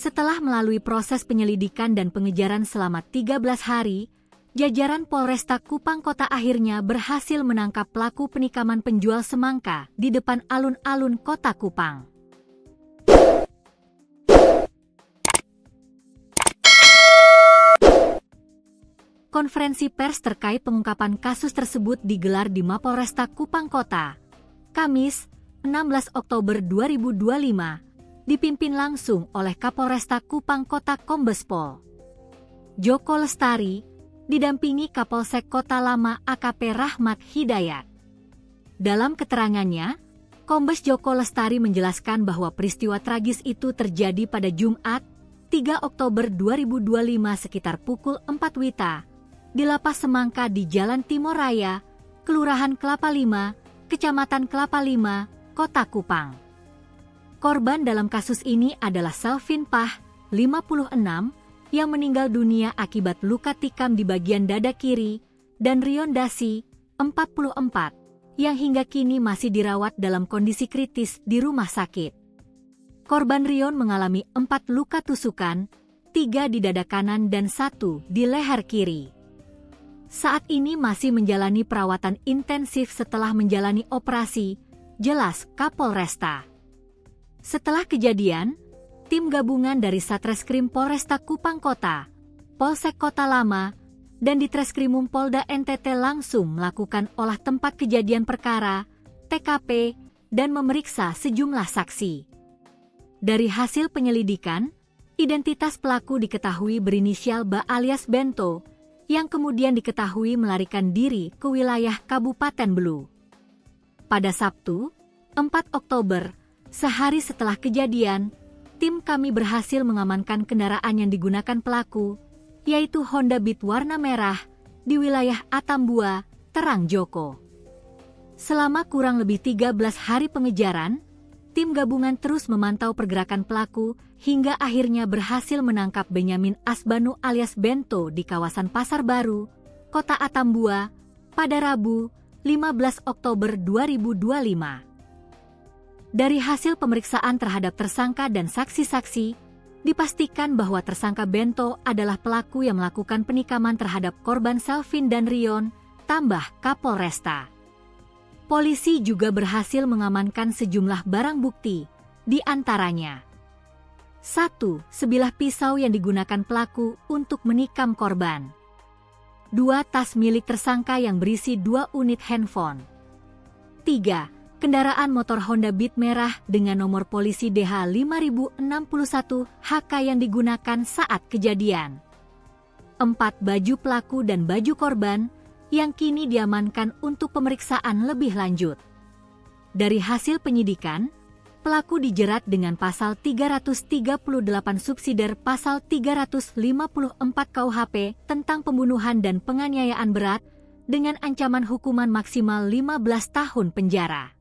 Setelah melalui proses penyelidikan dan pengejaran selama 13 hari, jajaran Polresta Kupang Kota akhirnya berhasil menangkap pelaku penikaman penjual semangka di depan alun-alun Kota Kupang. Konferensi pers terkait pengungkapan kasus tersebut digelar di Mapolresta Kupang Kota, Kamis, 16 Oktober 2025, dipimpin langsung oleh Kapolresta Kupang Kota Kombes Pol Joko Lestari, didampingi Kapolsek Kota Lama AKP Rahmat Hidayat. Dalam keterangannya, Kombes Joko Lestari menjelaskan bahwa peristiwa tragis itu terjadi pada Jumat, 3 Oktober 2025 sekitar pukul 4 WITA, di Lapas Semangka di Jalan Timur Raya, Kelurahan Kelapa Lima, Kecamatan Kelapa Lima, Kota Kupang. Korban dalam kasus ini adalah Selvin Pah, 56, yang meninggal dunia akibat luka tikam di bagian dada kiri, dan Rion Dasi, 44, yang hingga kini masih dirawat dalam kondisi kritis di rumah sakit. Korban Rion mengalami 4 luka tusukan, 3 di dada kanan dan 1 di leher kiri. Saat ini masih menjalani perawatan intensif setelah menjalani operasi, jelas Kapolresta. Setelah kejadian, tim gabungan dari Satreskrim Polresta Kupang Kota, Polsek Kota Lama, dan Ditreskrimum Polda NTT langsung melakukan olah tempat kejadian perkara, TKP, dan memeriksa sejumlah saksi. Dari hasil penyelidikan, identitas pelaku diketahui berinisial BA alias Bento, yang kemudian diketahui melarikan diri ke wilayah Kabupaten Belu. Pada Sabtu, 4 Oktober, sehari setelah kejadian, tim kami berhasil mengamankan kendaraan yang digunakan pelaku, yaitu Honda Beat warna merah, di wilayah Atambua, Terang Joko. Selama kurang lebih 13 hari pengejaran, tim gabungan terus memantau pergerakan pelaku hingga akhirnya berhasil menangkap Benyamin Asbanu alias Bento di kawasan Pasar Baru, Kota Atambua, pada Rabu, 15 Oktober 2025. Dari hasil pemeriksaan terhadap tersangka dan saksi-saksi, dipastikan bahwa tersangka Bento adalah pelaku yang melakukan penikaman terhadap korban Selvin dan Rion, tambah Kapolresta. Polisi juga berhasil mengamankan sejumlah barang bukti, di antaranya 1. Sebilah pisau yang digunakan pelaku untuk menikam korban. 2. Tas milik tersangka yang berisi 2 unit handphone. 3. Kendaraan motor Honda Beat merah dengan nomor polisi DH5061 HK yang digunakan saat kejadian. 4. Baju pelaku dan baju korban, yang kini diamankan untuk pemeriksaan lebih lanjut. Dari hasil penyidikan, pelaku dijerat dengan pasal 338 subsidiar pasal 354 KUHP tentang pembunuhan dan penganiayaan berat dengan ancaman hukuman maksimal 15 tahun penjara.